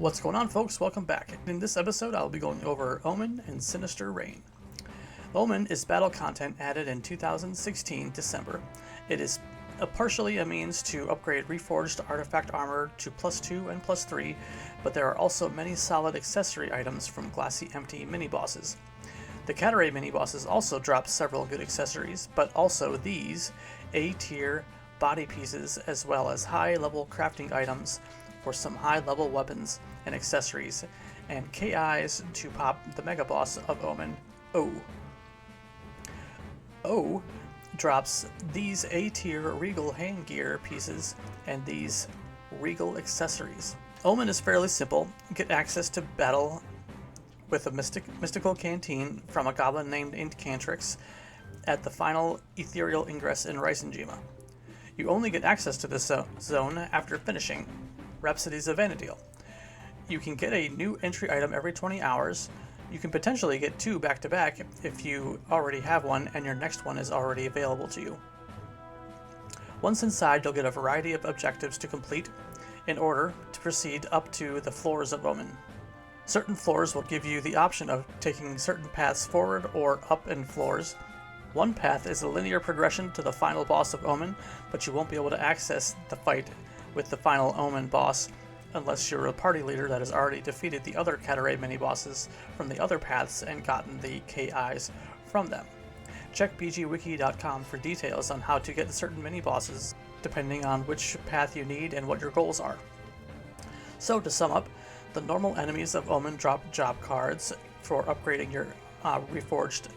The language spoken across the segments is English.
What's going on, folks? Welcome back. In this episode, I'll be going over Omen and Sinister Reign. Omen is battle content added in 2016 December. It is partially a means to upgrade reforged artifact armor to +2 and +3, but there are also many solid accessory items from Glassy Empty mini-bosses. The Catarae mini-bosses also drop several good accessories, but also these A-tier body pieces as well as high-level crafting items for some high-level weapons and accessories, and KIs to pop the mega boss of Omen, O. O drops these A-tier Regal handgear pieces and these Regal accessories. Omen is fairly simple. Get access to battle with a mystical canteen from a goblin named Incantrix at the final ethereal ingress in Rysengema. You only get access to this zone after finishing Rhapsodies of Vana'diel. You can get a new entry item every 20 hours. You can potentially get two back-to-back if you already have one and your next one is already available to you. Once inside, you'll get a variety of objectives to complete in order to proceed up to the floors of Omen. Certain floors will give you the option of taking certain paths forward or up in floors. One path is a linear progression to the final boss of Omen, but you won't be able to access the fight with the final Omen boss unless you're a party leader that has already defeated the other Catarae mini-bosses from the other paths and gotten the KIs from them. Check bgwiki.com for details on how to get certain mini-bosses depending on which path you need and what your goals are. So to sum up, the normal enemies of Omen drop job cards for upgrading your reforged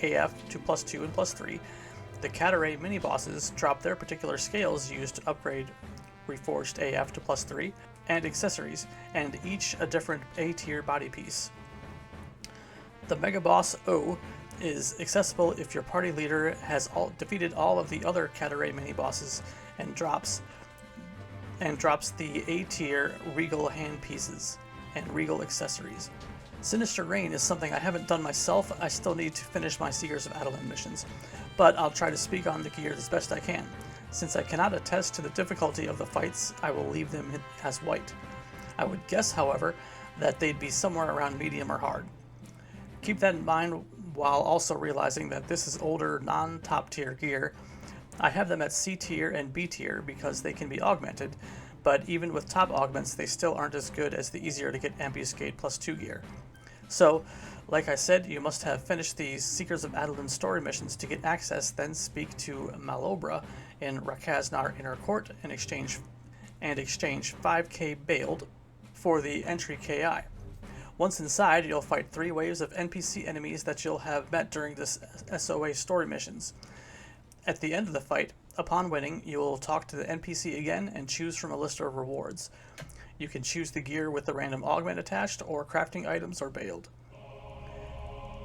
AF to +2 and +3. The Catarae mini-bosses drop their particular scales used to upgrade reforged AF to +3 and accessories, and each a different A-tier body piece. The Mega Boss O is accessible if your party leader has defeated all of the other Catarae mini-bosses and drops the A-tier Regal hand pieces and Regal accessories. Sinister Reign is something I haven't done myself. I still need to finish my Seekers of Adolin missions, but I'll try to speak on the gear as best I can. Since I cannot attest to the difficulty of the fights, I will leave them as white. I would guess, however, that they'd be somewhere around medium or hard. Keep that in mind while also realizing that this is older, non-top tier gear. I have them at C tier and B tier because they can be augmented, but even with top augments, they still aren't as good as the easier to get Ambuscade +2 gear. So, like I said, you must have finished the Seekers of Adolin story missions to get access, then speak to Malobra in Rakaznar Inner Court and exchange 5k bailed for the entry KI. Once inside, you'll fight 3 waves of NPC enemies that you'll have met during this SOA story missions. At the end of the fight, upon winning, you will talk to the NPC again and choose from a list of rewards. You can choose the gear with the random augment attached, or crafting items, or bailed.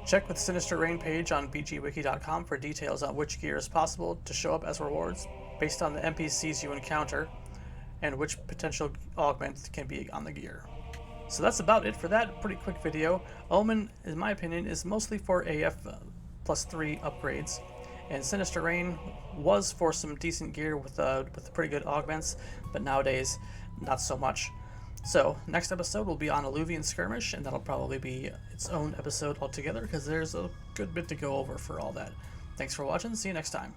Check with Sinister Reign page on bgwiki.com for details on which gear is possible to show up as rewards based on the NPCs you encounter and which potential augments can be on the gear. So that's about it for that pretty quick video. Omen, in my opinion, is mostly for AF +3 upgrades, and Sinister Reign was for some decent gear with pretty good augments, but nowadays not so much. So next episode will be on Alluvian Skirmish, and that'll probably be its own episode altogether because there's a good bit to go over for all that. Thanks for watching. See you next time.